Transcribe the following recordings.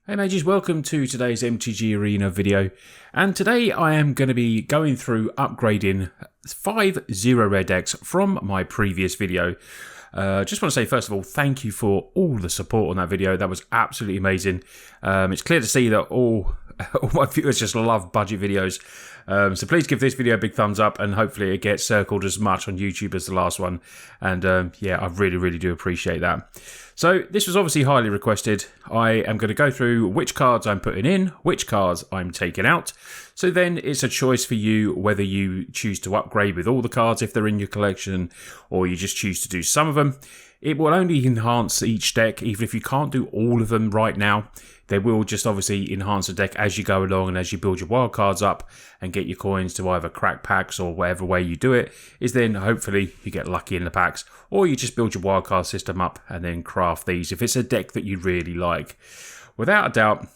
Hey mages, welcome to today's MTG Arena video, and today I am going to be going through upgrading 5 zero rare decks from my previous video. Just want to say first of all, thank you for all the support on that video. That was absolutely amazing. It's clear to see that all my viewers just love budget videos. So please give this video a big thumbs up, and hopefully it gets circled as much on YouTube as the last one. And yeah, I really do appreciate that. So this was obviously highly requested. I am going to go through which cards I'm putting in, which cards I'm taking out. So then it's a choice for you whether you choose to upgrade with all the cards if they're in your collection, or you just choose to do some of them. It will only enhance each deck, even if you can't do all of them right now. They will just obviously enhance the deck as you go along and as you build your wild cards up and get your coins to either crack packs or whatever way you do it, is then hopefully you get lucky in the packs, or you just build your wild card system up and then craft these if it's a deck that you really like. Without a doubt,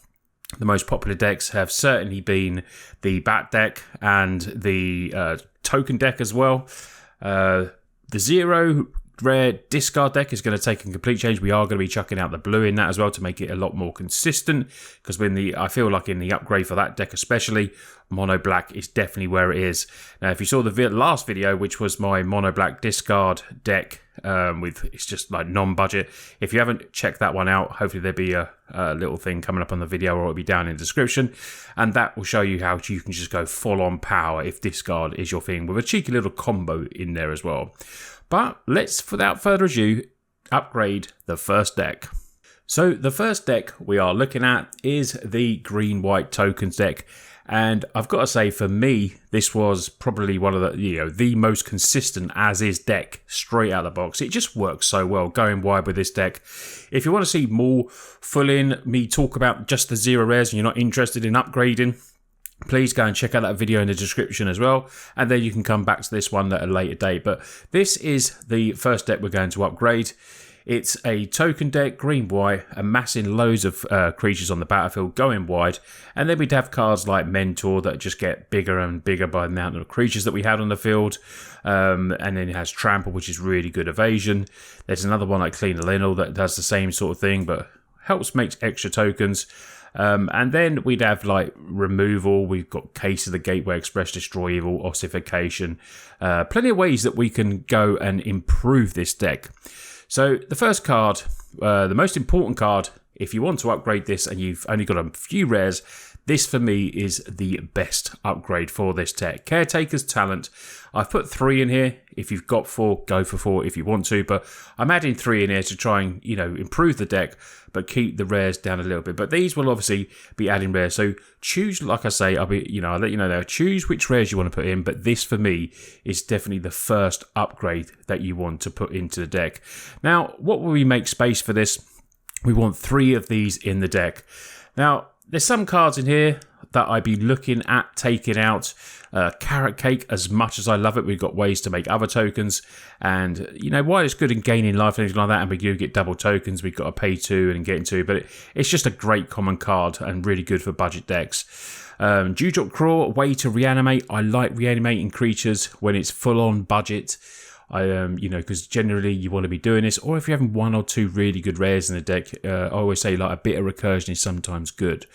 the most popular decks have certainly been the Bat deck and the Token deck as well. The Zero Rare discard deck is going to take a complete change. We are going to be chucking out the blue in that as well to make it a lot more consistent, because I feel like in the upgrade for that deck especially, mono black is definitely where it is. Now if you saw the last video, which was my mono black discard deck, it's just like non-budget, if you haven't checked that one out, hopefully there'll be a little thing coming up on the video, or it'll be down in the description, and that will show you how you can just go full on power if discard is your thing, with a cheeky little combo in there as well. But let's, without further ado, upgrade the first deck. So the first deck we are looking at is the green-white tokens deck. And I've got to say, for me, this was probably one of the most consistent as-is deck straight out of the box. It just works so well going wide with this deck. If you want to see more full-in me talk about just the zero rares and you're not interested in upgrading, please go and check out that video in the description as well, and then you can come back to this one at a later date. But this is the first deck we're going to upgrade. It's a token deck, green-white, amassing loads of creatures on the battlefield, going wide, and then we'd have cards like Mentor that just get bigger and bigger by the amount of creatures that we had on the field, and then it has Trample, which is really good evasion. There's another one like Clean the Linnel that does the same sort of thing, but helps make extra tokens. And then we'd have like removal. We've got Case of the Gateway, Express, Destroy Evil, Ossification. Plenty of ways that we can go and improve this deck. So the first card, the most important card, if you want to upgrade this and you've only got a few rares, this for me is the best upgrade for this deck. Caretaker's Talent. I've put 3 in here. If you've got 4, go for 4 if you want to. But I'm adding 3 in here to try and, improve the deck, but keep the rares down a little bit. But these will obviously be adding rares. So choose, like I say, I'll let you know now. Choose which rares you want to put in. But this for me is definitely the first upgrade that you want to put into the deck. Now, what will we make space for this? We want 3 of these in the deck. Now, there's some cards in here that I'd be looking at taking out. Carrot Cake, as much as I love it, we've got ways to make other tokens. And, while it's good in gaining life and things like that, and we do get double tokens, we've got to pay 2 and get 2. But it's just a great common card and really good for budget decks. Dewdrop Craw, way to reanimate. I like reanimating creatures when it's full-on budget. Because generally you want to be doing this, or if you're having 1 or 2 really good rares in the deck, I always say like a bit of recursion is sometimes good.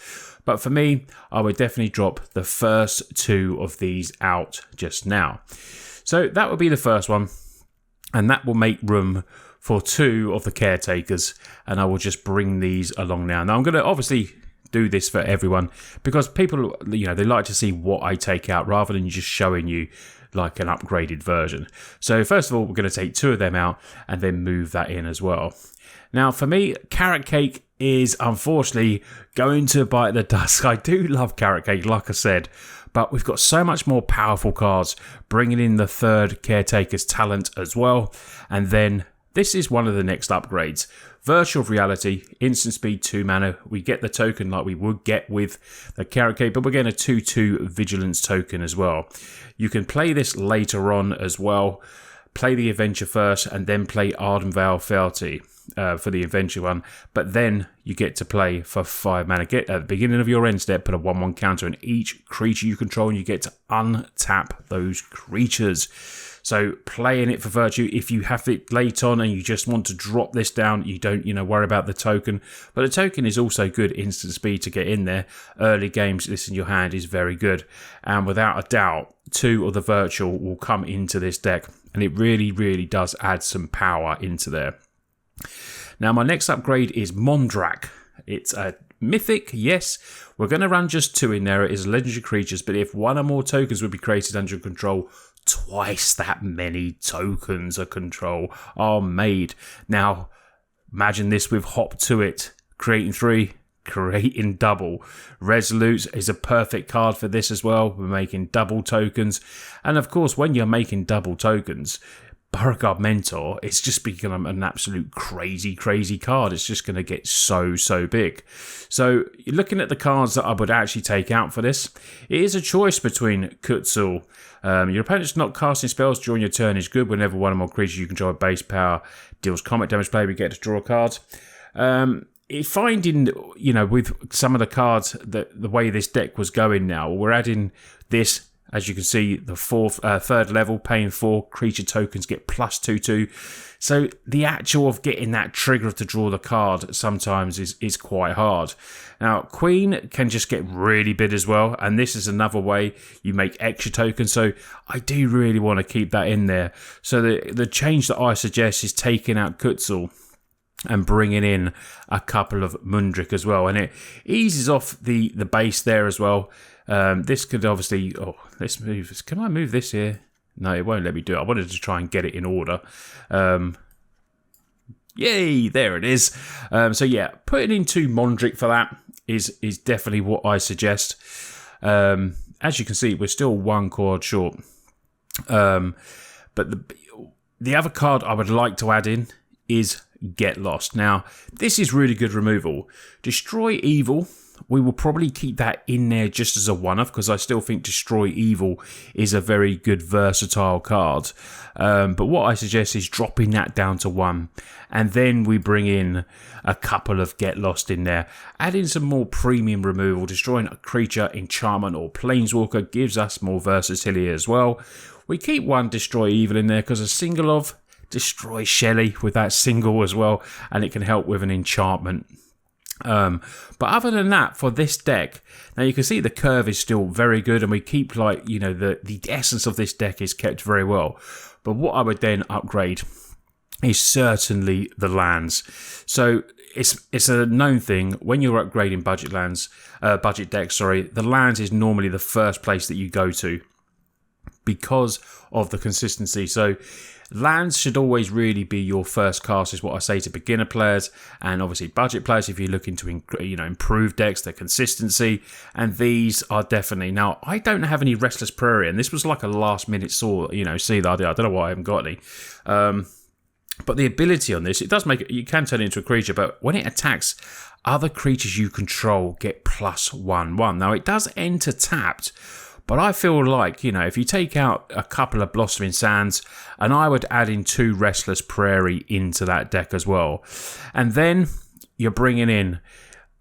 But for me, I would definitely drop the first 2 of these out just now. So that would be the first one, and that will make room for 2 of the Caretakers, and I will just bring these along now. Now I'm going to obviously do this for everyone, because people, they like to see what I take out rather than just showing you like an upgraded version. So first of all, we're going to take 2 of them out and then move that in as well. Now for me, Carrot Cake is unfortunately going to bite the dust. I do love Carrot Cake, like I said, but we've got so much more powerful cards, bringing in the 3rd Caretaker's Talent as well. And then this is one of the next upgrades. Virtual Reality, instant speed, 2 mana. We get the token like we would get with the Carrot Cake, but we're getting a 2/2 Vigilance token as well. You can play this later on as well. Play the Adventure first and then play Arden Vale Fealty for the Adventure one. But then you get to play for 5 mana. Get at the beginning of your end step, put a 1/1 counter on each creature you control, and you get to untap those creatures. So playing it for Virtue, if you have it late on and you just want to drop this down, you don't, worry about the token. But the token is also good instant speed to get in there. Early games, this in your hand is very good. And without a doubt, 2 of the Virtual will come into this deck. And it really, really does add some power into there. Now, my next upgrade is Mondrak. It's a mythic, yes. We're going to run just 2 in there. It is legendary creatures, but if 1 or more tokens would be created under your control, twice that many tokens of control are made. Now, imagine this with Hop to It. Creating 3, creating double. Resolute is a perfect card for this as well. We're making double tokens. And of course, when you're making double tokens, Beauregard Mentor, it's just become an absolute crazy card. It's just going to get so big. So you're looking at the cards that I would actually take out for this. It is a choice between Kutzel. Your opponent's not casting spells during your turn is good. Whenever 1 or more creatures you control with base power deals combat damage player, we get to draw a card. Finding, with some of the cards, that the way this deck was going now, we're adding this. As you can see, the 3rd level, paying 4 creature tokens get +2/2. So the actual of getting that trigger to draw the card sometimes is quite hard. Now, Queen can just get really big as well, and this is another way you make extra tokens. So I do really want to keep that in there. So the change that I suggest is taking out Kutzel and bringing in a couple of Mundrik as well, and it eases off the base there as well. This could obviously... Oh, let's move. Can I move this here? No, it won't let me do it. I wanted to try and get it in order. Yay, there it is. So yeah, putting in 2 Mondrik for that is definitely what I suggest. As you can see, we're still 1 card short. But the other card I would like to add in is Get Lost. Now, this is really good removal. Destroy Evil. We will probably keep that in there just as a one-off because I still think Destroy Evil is a very good versatile card. But what I suggest is dropping that down to 1. And then we bring in a couple of Get Lost in there. Adding some more premium removal. Destroying a creature, enchantment or planeswalker gives us more versatility as well. We keep 1 Destroy Evil in there because a single of Destroy Shelley with that single as well. And it can help with an enchantment. But other than that, for this deck, now you can see the curve is still very good, and we keep the essence of this deck is kept very well. But what I would then upgrade is certainly the lands. So it's a known thing when you're upgrading budget decks. The lands is normally the first place that you go to because of the consistency. So lands should always really be your first cast, is what I say to beginner players, and obviously budget players if you're looking to improve decks, their consistency. And these are definitely... Now, I don't have any Restless Prairie, and this was like a last minute see that I don't know why I haven't got any. But the ability on this, it does make it... You can turn it into a creature, but when it attacks, other creatures you control get +1/1. Now, it does enter tapped, but I feel like, if you take out a couple of Blossoming Sands, and I would add in 2 Restless Prairie into that deck as well. And then you're bringing in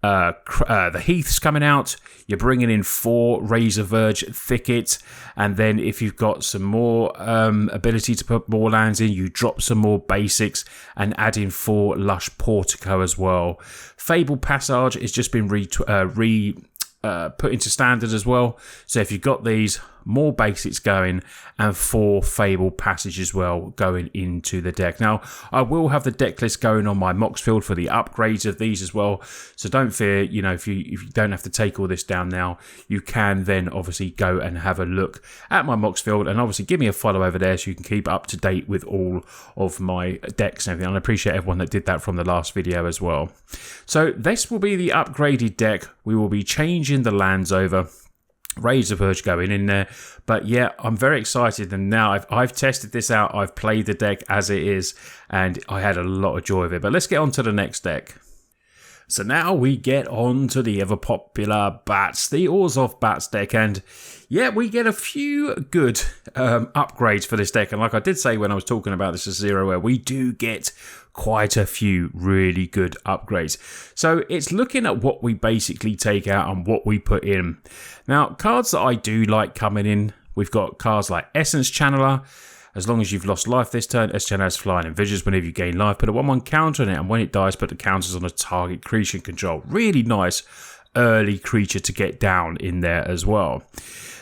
the Heath's coming out. You're bringing in 4 Razor Verge Thicket. And then if you've got some more ability to put more lands in, you drop some more basics and add in 4 Lush Portico as well. Fabled Passage has just been put into standard as well. So if you've got these, more basics going, and 4 Fabled Passage as well going into the deck. Now, I will have the deck list going on my Moxfield for the upgrades of these as well. So don't fear, if you don't have to take all this down now, you can then obviously go and have a look at my Moxfield, and obviously give me a follow over there so you can keep up to date with all of my decks and everything. And I appreciate everyone that did that from the last video as well. So this will be the upgraded deck. We will be changing the lands over. Razor Verge going in there, but yeah, I'm very excited, and now I've tested this out. I've played the deck as it is, and I had a lot of joy of it. But let's get on to the next deck. So now we get on to the ever popular Bats, the Orzhov Bats deck, and yeah, we get a few good upgrades for this deck. And like I did say when I was talking about this as Zeroware, we do get quite a few really good upgrades. So it's looking at what we basically take out and what we put in. Now, cards that I do like coming in, we've got cards like Essence Channeler, As long as you've lost life this turn, S10 has flying and visions. Whenever you gain life, put a 1/1 counter on it, and when it dies, put the counters on a target creature control. Really nice early creature to get down in there as well.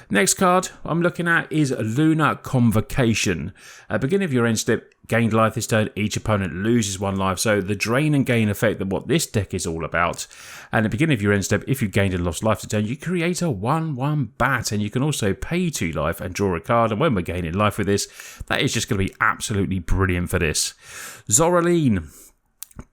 Next card I'm looking at is Lunar Convocation. At the beginning of your end step, gained life this turn, each opponent loses 1 life. So the drain and gain effect that what this deck is all about. And at the beginning of your end step, if you gained and lost life this turn, you create a 1/1 bat, and you can also pay 2 life and draw a card. And when we're gaining life with this, that is just going to be absolutely brilliant for this. Zoraline.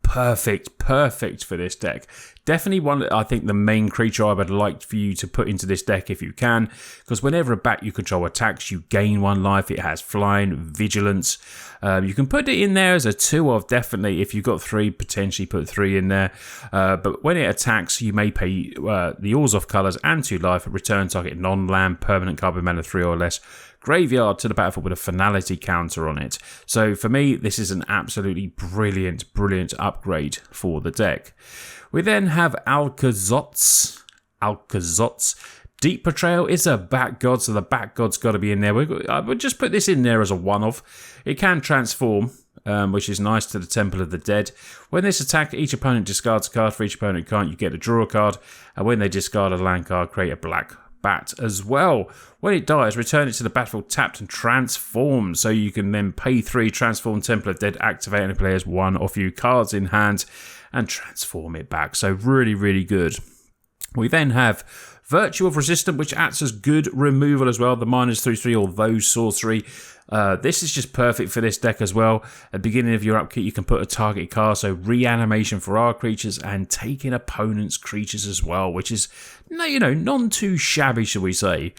Perfect for this deck. Definitely one, I think, the main creature I would like for you to put into this deck if you can, because whenever a bat you control attacks, you gain 1 life. It has flying, vigilance. You can put it in there as a 2 of, definitely. If you've got 3, potentially put 3 in there. But when it attacks, you may pay the Orzhov colors and 2 life, return target non-land permanent card with mana 3 or less graveyard to the battlefield with a finality counter on it. So for me, this is an absolutely brilliant upgrade for the deck. We then have Alkazots. Deep Portrayal is a Bat God, so the Bat God's got to be in there. I would just put this in there as a one-off. It can transform, which is nice, to the Temple of the Dead. When this attack, each opponent discards a card. For each opponent can't, you get to draw a card. And when they discard a land card, create a black bat as well. When it dies, return it to the battlefield tapped and transformed. So you can then pay 3, transform Temple of Dead, activate any player's 1 or few cards in hand, and transform it back. So really good. We then have Virtue of Resistance, which acts as good removal as well. The -3/3 or those sorcery. This is just perfect for this deck as well. At the beginning of your upkeep, you can put a target card, so reanimation for our creatures and taking opponents' creatures as well, which is, none too shabby, shall we say.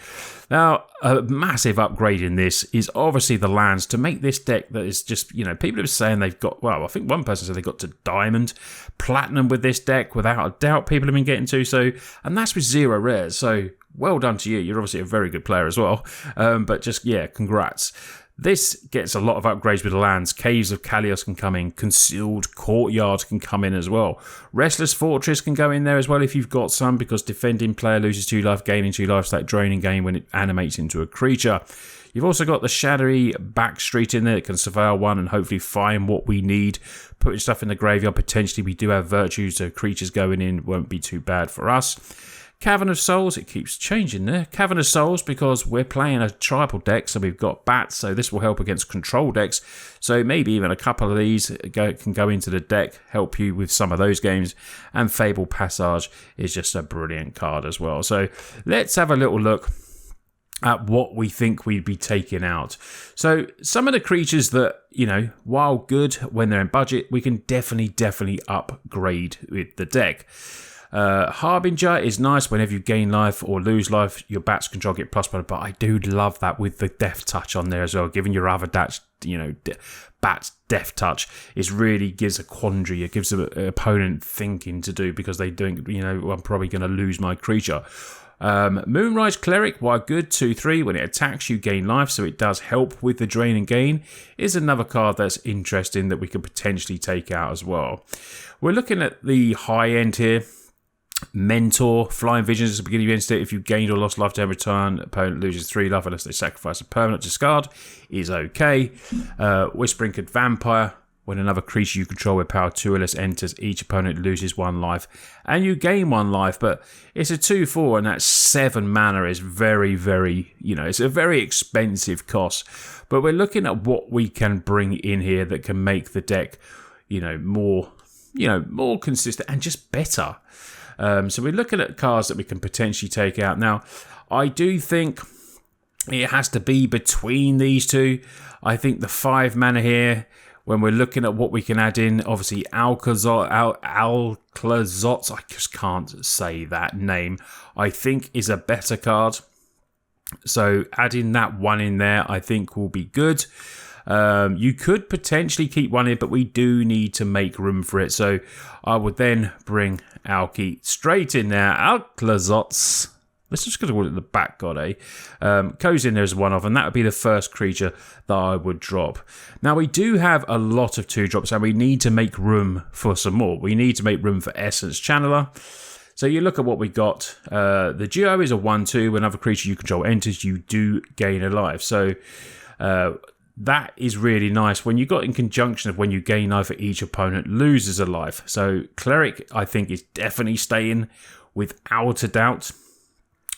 Now, a massive upgrade in this is obviously the lands to make this deck that is just, people are saying they've got, well, I think one person said they got to Diamond, Platinum with this deck, without a doubt people have been getting to, so, and that's with 0 rares, so well done to you. You're obviously a very good player as well, but just, congrats. This gets a lot of upgrades with the lands. Caves of Kalios can come in. Concealed Courtyard can come in as well. Restless Fortress can go in there as well if you've got some, because defending player loses 2 life, gaining 2 life. It's that draining game when it animates into a creature. You've also got the Shadowy Backstreet in there that can surveil 1 and hopefully find what we need. Putting stuff in the graveyard. Potentially we do have virtues, so creatures going in won't be too bad for us. Cavern of Souls, it keeps changing there. Cavern of Souls, because we're playing a tribal deck, so we've got bats, so this will help against control decks. So maybe even a couple of these can go into the deck, help you with some of those games. And Fable Passage is just a brilliant card as well. So let's have a little look at what we think we'd be taking out. So some of the creatures that, while good when they're in budget, we can definitely upgrade with the deck. Harbinger is nice. Whenever you gain life or lose life, your bats control get +1, but I do love that with the death touch on there as well. Giving your other bats, bats death touch is really gives a quandary. It gives an opponent thinking to do, because they don't, I'm probably going to lose my creature. Moonrise Cleric, while good, 2/3, when it attacks you gain life, so it does help with the drain and gain, is another card that's interesting that we could potentially take out as well. We're looking at the high end here. Mentor, Flying Visions at the beginning of your end state. If you gained or lost life to return, opponent loses 3 life unless they sacrifice a permanent discard, is okay. Whispering Vampire, when another creature you control with power 2 or less enters, each opponent loses 1 life and you gain 1 life, but it's a 2/4 and that's 7 mana is very, it's a very expensive cost. But we're looking at what we can bring in here that can make the deck, more consistent and just better. So we're looking at cards that we can potentially take out. Now, I do think it has to be between these two. I think the 5 mana here, when we're looking at what we can add in, obviously Alkazots, I just can't say that name, I think is a better card. So adding that 1 in there, I think will be good. You could potentially keep 1 in, but we do need to make room for it. So I would then bring Alki straight in there. Alkazots. Let's just call it the Bat God, eh? Goes in there as a 1-off, and that would be the first creature that I would drop. Now, we do have a lot of 2-drops, and we need to make room for some more. We need to make room for Essence Channeler. So you look at what we got. The duo is a 1/2. Whenever creature you control enters, you do gain a life. So that is really nice when you got in conjunction of when you gain life, each opponent loses a life. So Cleric, I think, is definitely staying without a doubt.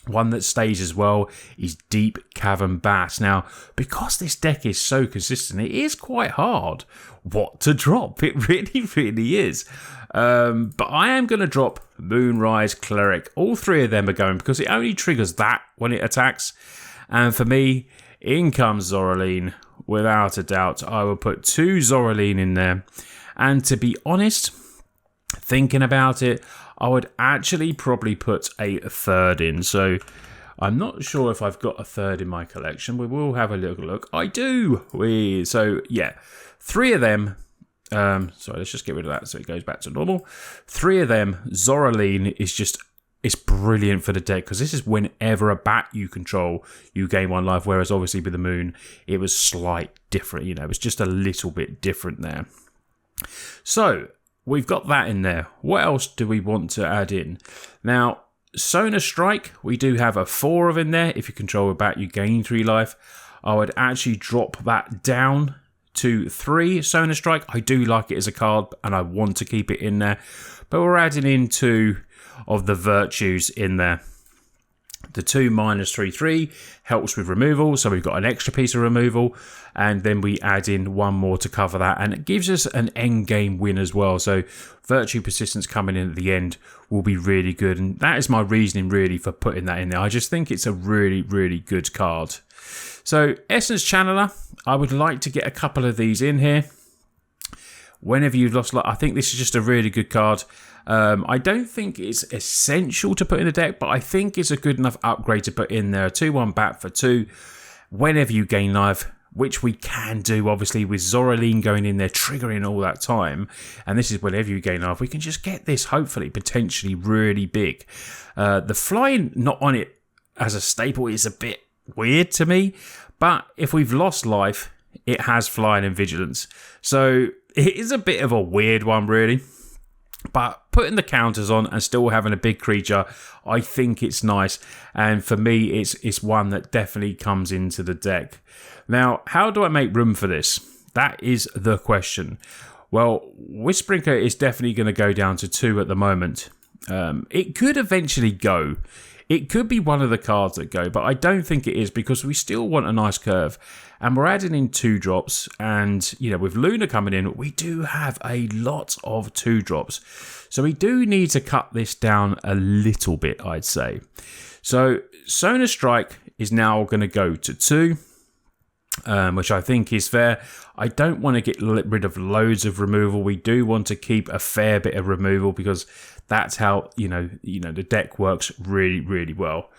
One that stays as well is Deep Cavern Bat. Now, because this deck is so consistent, it is quite hard what to drop. It really, really is. But I am going to drop Moonrise Cleric. All three of them are going because it only triggers that when it attacks. And for me, in comes Zoraline. Without a doubt, I will put 2 Zoraline in there. And to be honest, thinking about it, I would actually probably put a third in. So I'm not sure if I've got a third in my collection. We will have a little look. I do. So yeah, 3 of them. Sorry, let's just get rid of that so it goes back to normal. 3 of them. Zoraline is just, it's brilliant for the deck because this is whenever a bat you control, you gain 1 life. Whereas obviously with the moon, it was slight different. You know, it was just a little bit different there. So we've got that in there. What else do we want to add in? Now, Sonar Strike, we do have a 4 of in there. If you control a bat, you gain 3 life. I would actually drop that down to 3 Sonar Strike. I do like it as a card, and I want to keep it in there. But we're adding in 2 of the Virtues in there. The 2 -3/3 helps with removal, so we've got an extra piece of removal, and then we add in 1 more to cover that, and it gives us an end game win as well. So Virtue Persistence coming in at the end will be really good, and that is my reasoning really for putting that in there. I just think it's a really, really good card. So Essence Channeler, I would like to get a couple of these in here. Whenever you've lost, I think this is just a really good card. I don't think it's essential to put in the deck, but I think it's a good enough upgrade to put in there. A 2/1 bat for 2 whenever you gain life, which we can do obviously with Zoraline going in there, triggering all that time. And this is whenever you gain life, we can just get this hopefully potentially really big. The flying not on it as a staple is a bit weird to me, but if we've lost life, it has flying and vigilance. So it is a bit of a weird one really. But putting the counters on and still having a big creature, I think it's nice. And for me, it's one that definitely comes into the deck. Now, how do I make room for this? That is the question. Well, Whisperinker is definitely going to go down to 2 at the moment. It could eventually go. It could be one of the cards that go, but I don't think it is because we still want a nice curve. And we're adding in 2-drops, and you know, with Luna coming in, we do have a lot of 2-drops. So we do need to cut this down a little bit, I'd say. So Sonar Strike is now going to go to 2, which I think is fair. I don't want to get rid of loads of removal. We do want to keep a fair bit of removal because that's how you know the deck works really, really well.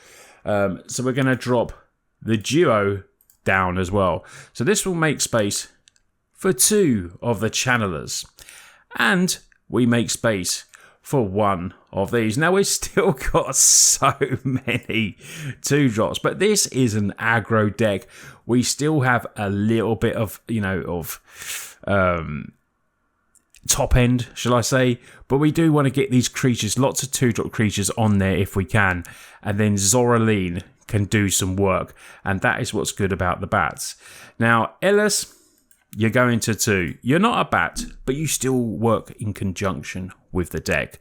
So we're going to drop the duo down as well. So this will make space for 2 of the channelers. And we make space for 1 of these. Now we've still got so many 2-drops, but this is an aggro deck. We still have a little bit of, top end, shall I say, but we do want to get these creatures, lots of 2-drop creatures on there if we can, and then Zoraline can do some work, and that is what's good about the bats. Now, Ellis, you're going to 2. You're not a bat, but you still work in conjunction with the deck.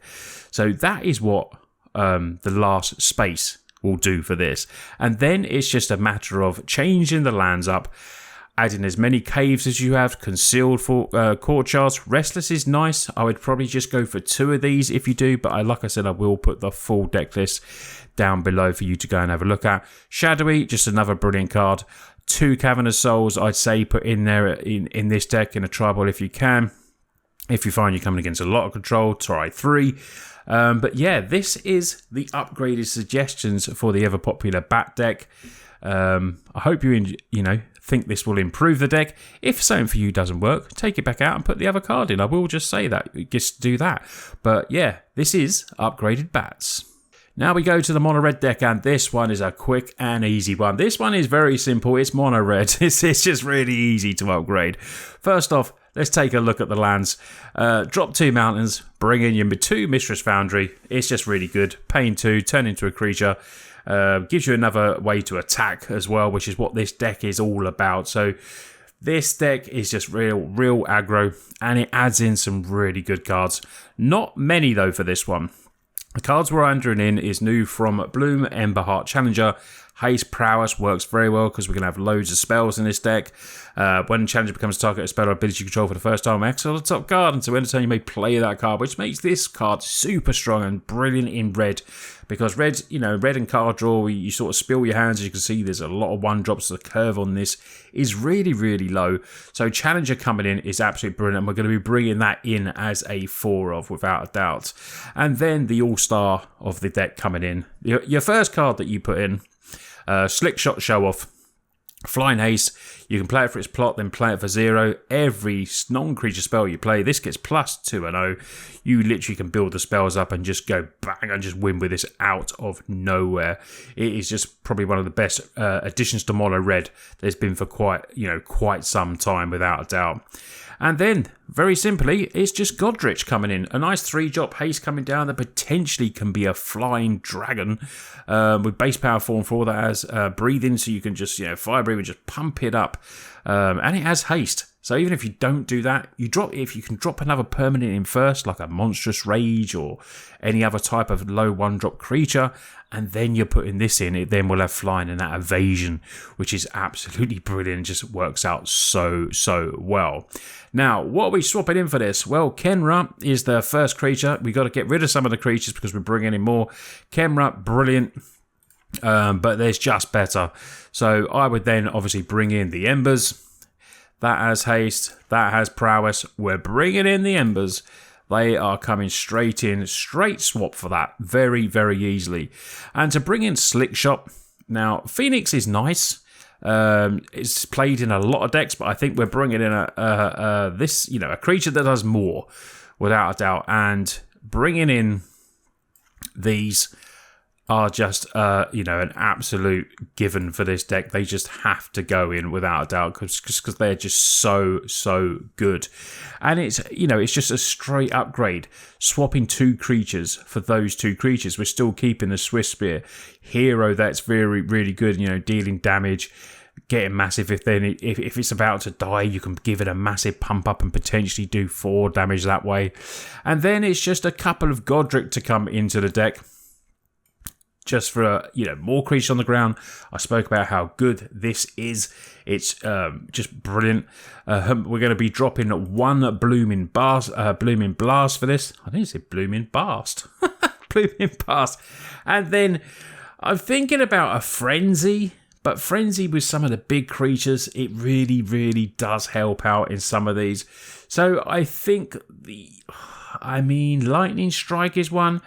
So that is what the last space will do for this. And then it's just a matter of changing the lands up, adding as many caves as you have, concealed for courtyards. Restless is nice. I would probably just go for 2 of these if you do, but like I said, I will put the full deck list down below for you to go and have a look at. Shadowy, just another brilliant card. 2 Cavernous Souls, I'd say put in there in this deck in a tribal if you can. If you find you're coming against a lot of control, try 3. But yeah, this is the upgraded suggestions for the ever popular Bat deck. I hope you think this will improve the deck. If something for you doesn't work, take it back out and put the other card in. I will just say that, just do that. But yeah, this is upgraded Bats. Now we go to the mono red deck, and this one is a quick and easy one. This one is very simple. It's mono red. It's just really easy to upgrade. First off, let's take a look at the lands. Drop 2 mountains, bring in your 2 Mistress Foundry. It's just really good. Paying 2, turn into a creature. Gives you another way to attack as well, which is what this deck is all about. So This deck is just real aggro, and it adds in some really good cards. Not many though for this one. The cards we're entering in is new from Bloom Emberheart Challenger. Haste Prowess works very well because we're going to have loads of spells in this deck. When Challenger becomes target of spell or ability you control for the first time, exile the top card. Until end of turn, you may play that card, which makes this card super strong and brilliant in red. Because red, red and card draw, you sort of spill your hands. As you can see, there's a lot of 1-drops. The curve on this is really low. So Challenger coming in is absolutely brilliant. And we're going to be bringing that in as a 4-of, without a doubt. And then the all-star of the deck coming in. Your first card that you put in, Slick Shot Show Off. Flying Haste, you can play it for its plot, then play it for 0. Every non-creature spell you play, this gets +2 and 0. You literally can build the spells up and just go bang and just win with this out of nowhere. It is just probably one of the best additions to Mono Red there's been for quite some time, without a doubt. And then, very simply, it's just Godrich coming in. A nice 3-drop haste coming down that potentially can be a flying dragon with base power 4 and 4 that has breathing, so you can just, fire breathe and just pump it up. And it has haste. So even if you don't do that, if you can drop another permanent in first, like a Monstrous Rage or any other type of low 1-drop creature, and then you're putting this in, it then will have flying and that evasion, which is absolutely brilliant. It just works out so well. Now, what are we swapping in for this? Well, Kenra is the first creature. We've got to get rid of some of the creatures because we're bringing in more. Kenra, brilliant. But there's just better. So I would then obviously bring in the Embers. That has haste. That has prowess. We're bringing in the Embers. They are coming straight in. Straight swap for that. Very easily. And to bring in Slick Shot. Now, Phoenix is nice. It's played in a lot of decks, but I think we're bringing in a creature that does more, without a doubt. And bringing in these are just an absolute given for this deck. They just have to go in, without a doubt, because they're just so good. And it's just a straight upgrade, swapping 2 creatures for those 2 creatures. We're still keeping the Swift Spear hero. That's really good, dealing damage, getting massive. If it's about to die, you can give it a massive pump up and potentially do 4 damage that way. And then it's just a couple of Godric to come into the deck, just for more creatures on the ground. I spoke about how good this is. It's just brilliant. We're going to be dropping 1 Blooming Blast for this. I think it said Blooming Blast. Blooming Blast. And then I'm thinking about a Frenzy. But Frenzy with some of the big creatures, it really does help out in some of these. So I think Lightning Strike is one.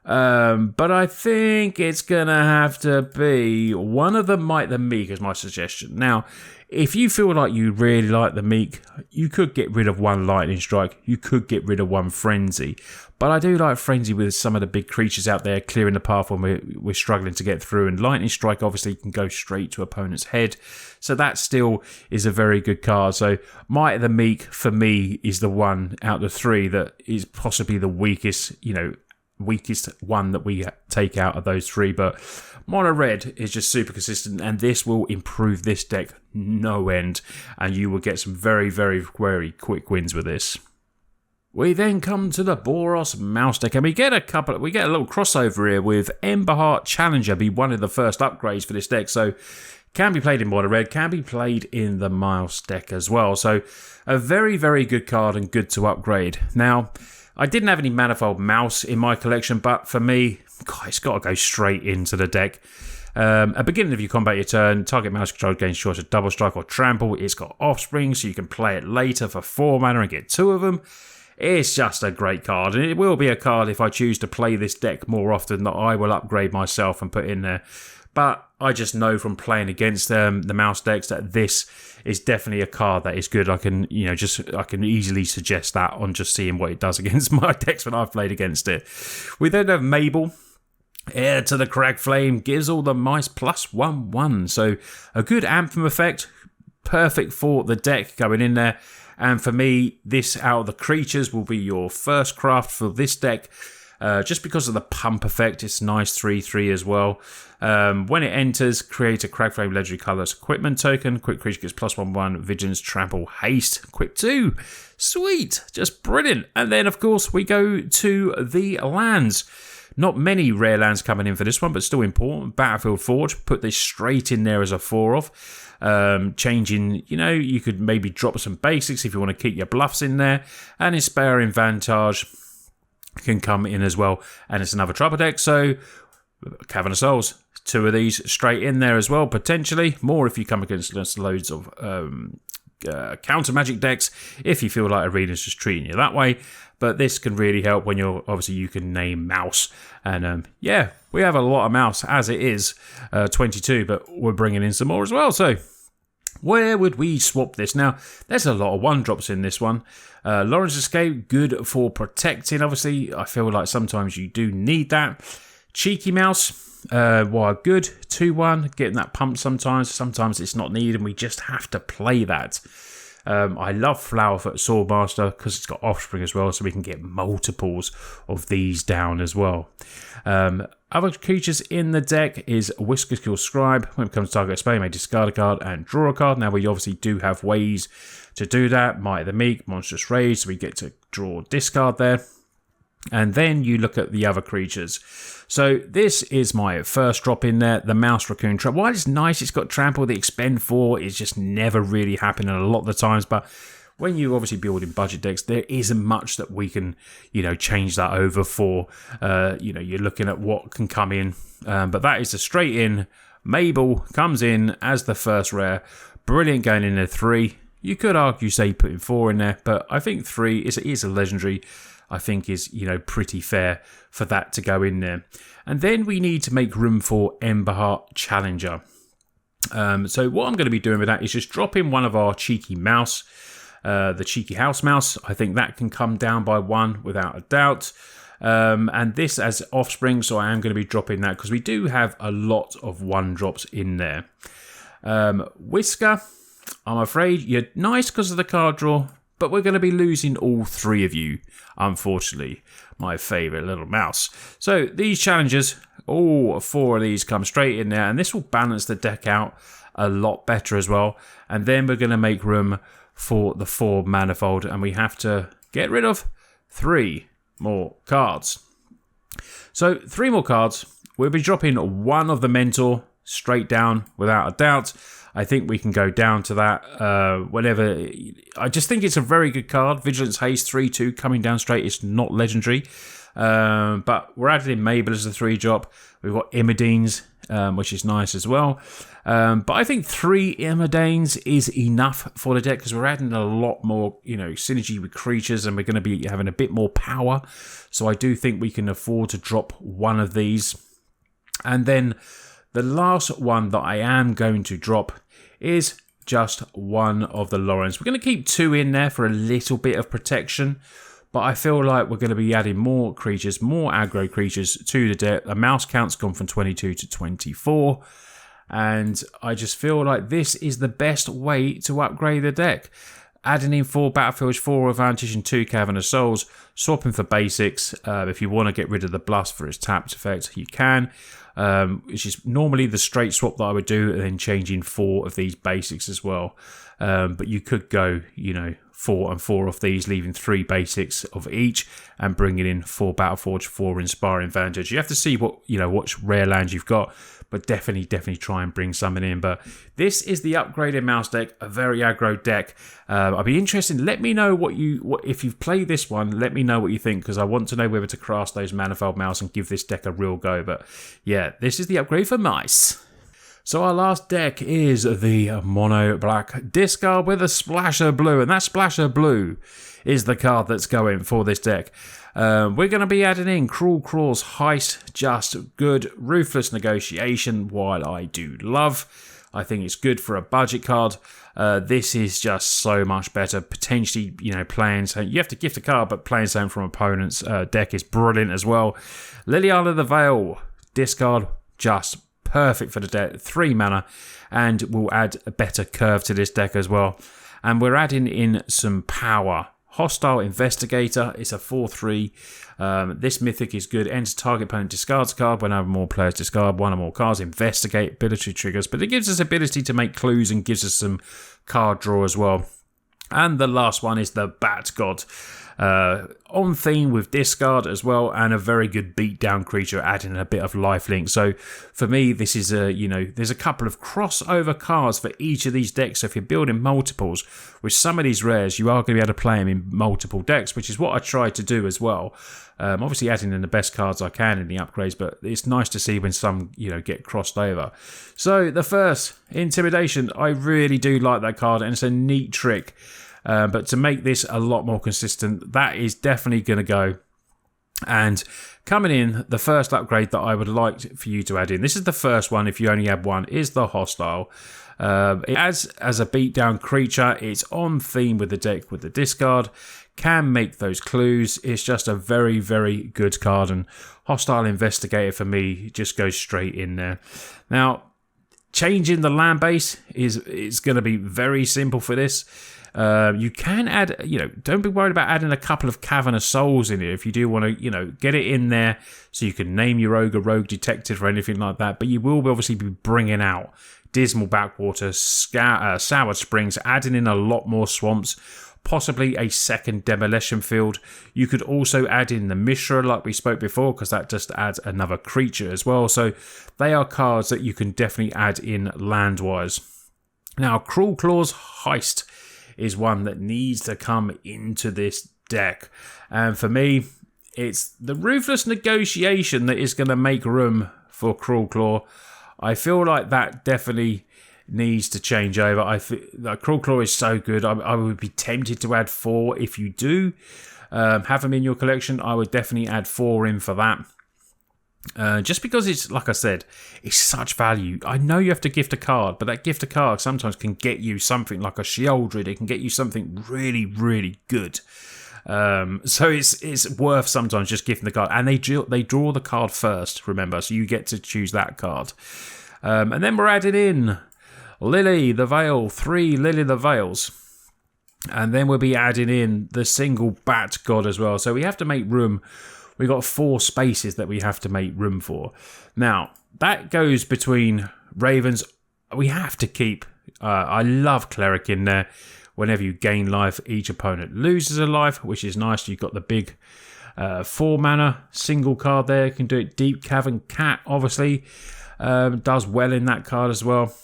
But I think it's going to have to be one of them. Might the Meek is my suggestion. Now, if you feel like you really like the Meek, you could get rid of 1 Lightning Strike. You could get rid of 1 Frenzy. But I do like Frenzy with some of the big creatures out there clearing the path when we're struggling to get through. And Lightning Strike obviously can go straight to opponent's head. So that still is a very good card. So Might the Meek, for me, is the one out of the 3 that is possibly the weakest one that we take out of those 3, but Mono Red is just super consistent, and this will improve this deck no end, and you will get some very quick wins with this. We then come to the Boros Mouse deck, and we get a little crossover here with Emberheart Challenger, be one of the first upgrades for this deck, so can be played in Mono Red, can be played in the Mouse deck as well, so a very good card and good to upgrade. Now, I didn't have any Manifold Mouse in my collection, but for me, it's got to go straight into the deck. At the beginning of your combat your turn, target mouse control gains choice of Double Strike or Trample. It's got Offspring, so you can play it later for 4 mana and get 2 of them. It's just a great card, and it will be a card if I choose to play this deck more often that I will upgrade myself and put in there. But I just know from playing against the Mouse decks that this is definitely a card that is good. I can easily suggest that on just seeing what it does against my decks when I've played against it. We then have Mabel, Heir to the Crag Flame, gives all the mice +1/1. So a good Anthem effect, perfect for the deck going in there. And for me, this out of the creatures will be your first craft for this deck. Just because of the pump effect, it's nice 3/3 as well. When it enters, create a Cragflame Legendary Colorless Equipment token. Quick creature gets +1/1, Vigilance, Trample, Haste, Equip 2. Sweet, just brilliant. And then, of course, we go to the lands. Not many rare lands coming in for this one, but still important. Battlefield Forge, put this straight in there as a 4-off. Changing, you could maybe drop some basics if you want to keep your bluffs in there. And Inspiring Vantage can come in as well. And it's another trouble deck, so Cavern of Souls. 2 of these straight in there as well, potentially. More if you come against loads of counter magic decks, if you feel like Arena's just treating you that way. But this can really help when you can name Mouse. And yeah, we have a lot of Mouse as it is, 22, but we're bringing in some more as well. So where would we swap this? Now, there's a lot of 1-drops in this one. Lawrence Escape, good for protecting. Obviously, I feel like sometimes you do need that. Cheeky Mouse, good. 2/1, getting that pump sometimes. Sometimes it's not needed and we just have to play that. I love Flowerfoot Swordmaster because it's got Offspring as well, so we can get multiples of these down as well. Other creatures in the deck is Whiskerskill Scribe. When it comes to target spell, you may discard a card and draw a card. Now, we obviously do have ways to do that. Might of the Meek, Monstrous Rage, so we get to draw discard there. And then you look at the other creatures. So this is my first drop in there, the Mouse Raccoon Trap. While it's nice, it's got Trample, the Expend 4 is just never really happening a lot of the times. But when you obviously build in budget decks, there isn't much that we can, change that over for. You're looking at what can come in. But that is a straight in. Mabel comes in as the first rare. Brilliant going in there 3. You could argue, say, putting 4 in there, but I think 3 is a legendary. I think is, pretty fair for that to go in there. And then we need to make room for Emberheart Challenger. So what I'm going to be doing with that is just drop in one of our Cheeky Mouse, the Cheeky House Mouse. I think that can come down by 1 without a doubt. And this as Offspring, so I am going to be dropping that because we do have a lot of 1-drops in there. Whisker, I'm afraid you're nice because of the card draw, but we're going to be losing all 3 of you, unfortunately. My favourite little mouse. So these challenges, all 4 of these come straight in there, and this will balance the deck out a lot better as well. And then we're going to make room for the 4 Manifold, and we have to get rid of 3 more cards. So 3 more cards. We'll be dropping one of the Mentor straight down without a doubt. I think we can go down to that whenever. I just think it's a very good card. Vigilance Haste 3/2 coming down straight. It's not legendary. But we're adding in Mabel as a 3-drop. We've got Immodenes, which is nice as well. But I think 3 Immodenes is enough for the deck because we're adding a lot more, synergy with creatures and we're going to be having a bit more power. So I do think we can afford to drop one of these. And then the last one that I am going to drop is just one of the Lawrence. We're going to keep 2 in there for a little bit of protection, but I feel like we're going to be adding more creatures, more aggro creatures to the deck. The mouse count's gone from 22 to 24, and I just feel like this is the best way to upgrade the deck. Adding in 4 Battlefields, 4 Advantage and 2 Cavern of Souls, swapping for basics. If you want to get rid of the Bluffs for its tapped effect, you can. Which is normally the straight swap that I would do, and then changing 4 of these basics as well. But you could go, 4 and 4 of these, leaving 3 basics of each, and bringing in 4 Battleforge, 4 Inspiring Vantage. You have to see what rare lands you've got, but definitely try and bring something in. But this is the upgraded mouse deck, a very aggro deck. I'd be interested. Let me know if you've played this one. Let me know what you think, because I want to know whether to craft those Manifold Mouse and give this deck a real go. But yeah, this is the upgrade for mice. So our last deck is the Mono Black Discard with a Splash of Blue, and that Splash of Blue is the card that's going for this deck. We're going to be adding in Cruel Claw's Heist, just good. Ruthless Negotiation, while I do love. I think it's good for a budget card. This is just so much better. Potentially, playing something. You have to gift a card, but playing something from opponent's deck is brilliant as well. Liliana the Veil, discard, just perfect for the deck. 3 mana, and we'll add a better curve to this deck as well. And we're adding in some power Hostile Investigator. It's a 4/3. This mythic is good. Enter target opponent discards a card. Whenever more players discard one or more cards, investigate ability triggers. But it gives us ability to make clues and gives us some card draw as well. And the last one is the Bat God. On theme with discard as well, and a very good beatdown creature, adding a bit of lifelink. So for me, this is there's a couple of crossover cards for each of these decks. So if you're building multiples with some of these rares, you are going to be able to play them in multiple decks, which is what I try to do as well. Obviously adding in the best cards I can in the upgrades, but it's nice to see when some get crossed over. So the first, Intimidation, I really do like that card, and it's a neat trick. But to make this a lot more consistent, that is definitely going to go. And coming in, the first upgrade that I would like for you to add in, this is the first one if you only have one, is the Hostile. It adds as a beatdown creature. It's on theme with the deck with the discard. Can make those clues. It's just a very, very good card. And Hostile Investigator for me just goes straight in there. Now, changing the land base is going to be very simple for this. You can add, don't be worried about adding a couple of Cavernous Souls in here if you do want to, get it in there so you can name your Rogue Detective or anything like that. But you will obviously be bringing out Dismal Backwater, Sour Springs, adding in a lot more swamps, possibly a second Demolition Field. You could also add in the Mishra like we spoke before, because that just adds another creature as well. So they are cards that you can definitely add in land-wise. Now, Cruel Claw's Heist is one that needs to come into this deck. And for me, it's the Ruthless Negotiation that is going to make room for Cruel Claw. I feel like that definitely needs to change over. I feel like Cruel Claw is so good. I would be tempted to add 4 if you do have them in your collection. I would definitely add 4 in for that. Just because it's, like I said, it's such value. I know you have to gift a card, but that gift a card sometimes can get you something like a Sheoldred. It can get you something really, really good. So it's worth sometimes just gifting the card. And they draw the card first, remember, so you get to choose that card. And then we're adding in Lily the Veil, 3 Lily the Veils. And then we'll be adding in the single Bat God as well. So we have to make room. We've got 4 spaces that we have to make room for. Now, that goes between Ravens. We have to keep... I love Cleric in there. Whenever you gain life, each opponent loses a life, which is nice. You've got the big 4 mana single card there. You can do it. Deep Cavern Cat, obviously, does well in that card as well.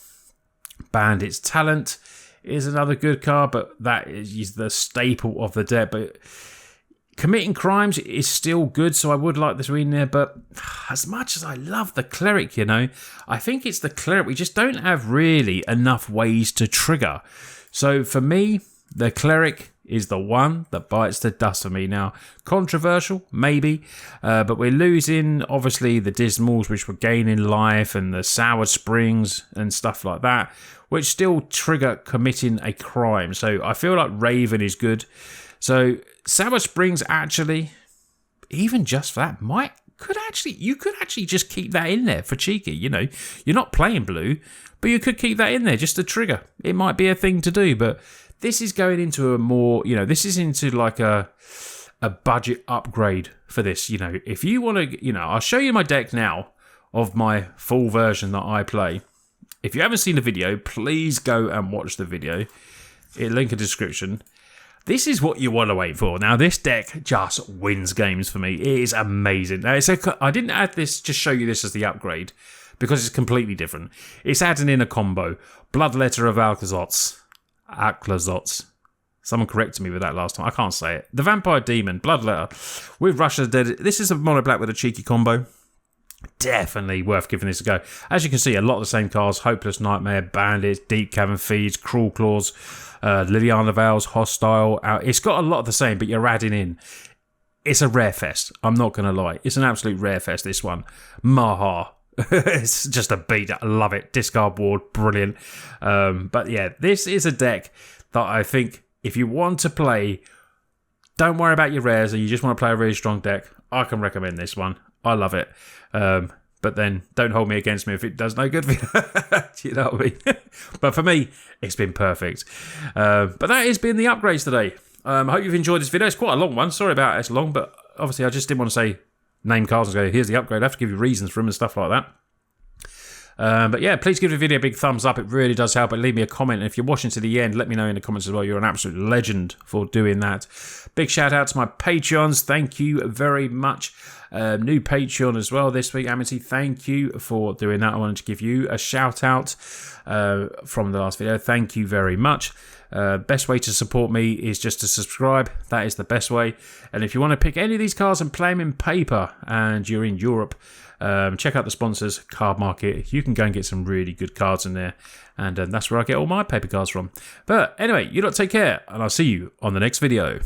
Bandit's Talent is another good card, but that is the staple of the deck. But Committing Crimes is still good, so I would like this in there, but as much as I love the Cleric, I think it's the Cleric. We just don't have really enough ways to trigger. So for me, the Cleric is the one that bites the dust for me. Now, controversial, maybe, but we're losing, obviously, the Dismals, which were gaining life, and the Sour Springs and stuff like that, which still trigger committing a crime. So I feel like Raven is good. So Sour Springs, actually, even just for that, you could actually just keep that in there for cheeky. You're not playing blue, but you could keep that in there just to trigger. It might be a thing to do, but this is going into a more, this is into like a budget upgrade for this. If you want to, I'll show you my deck now of my full version that I play. If you haven't seen the video, please go and watch the video. Link in the description. This is what you want to wait for. Now, this deck just wins games for me. It is amazing. Now, I didn't add this, just show you this as the upgrade, because it's completely different. It's adding in a combo. Bloodletter of Alclazots. Someone corrected me with that last time. I can't say it. The Vampire Demon, Bloodletter, with Rush of the Dead. This is a mono black with a cheeky combo. Definitely worth giving this a go. As you can see, a lot of the same cards. Hopeless Nightmare, Bandits, Deep Cavern Feeds, Cruel Claws, Liliana Veils, Hostile. It's got a lot of the same, but you're adding in. It's a rare fest. I'm not going to lie. It's an absolute rare fest, this one. Maha. It's just a beat. I love it. Discard Ward. Brilliant. But yeah, this is a deck that I think if you want to play, don't worry about your rares and you just want to play a really strong deck, I can recommend this one. I love it. But then don't hold me against me if it does no good for you. You know what I mean? But for me, it's been perfect. But that has been the upgrades today. I hope you've enjoyed this video. It's quite a long one. Sorry about it's long, but obviously I just didn't want to say name cards and go, here's the upgrade. I have to give you reasons for them and stuff like that. But yeah, please give the video a big thumbs up. It really does help. And leave me a comment. And if you're watching to the end, let me know in the comments as well. You're an absolute legend for doing that. Big shout out to my Patreons. Thank you very much. New Patreon as well this week. Amity, thank you for doing that. I wanted to give you a shout out from the last video. Thank you very much. Best way to support me is just to subscribe. That is the best way. And if you want to pick any of these cards and play them in paper and you're in Europe, check out the sponsors, Cardmarket. You can go and get some really good cards in there. And that's where I get all my paper cards from. But anyway, you lot take care, and I'll see you on the next video.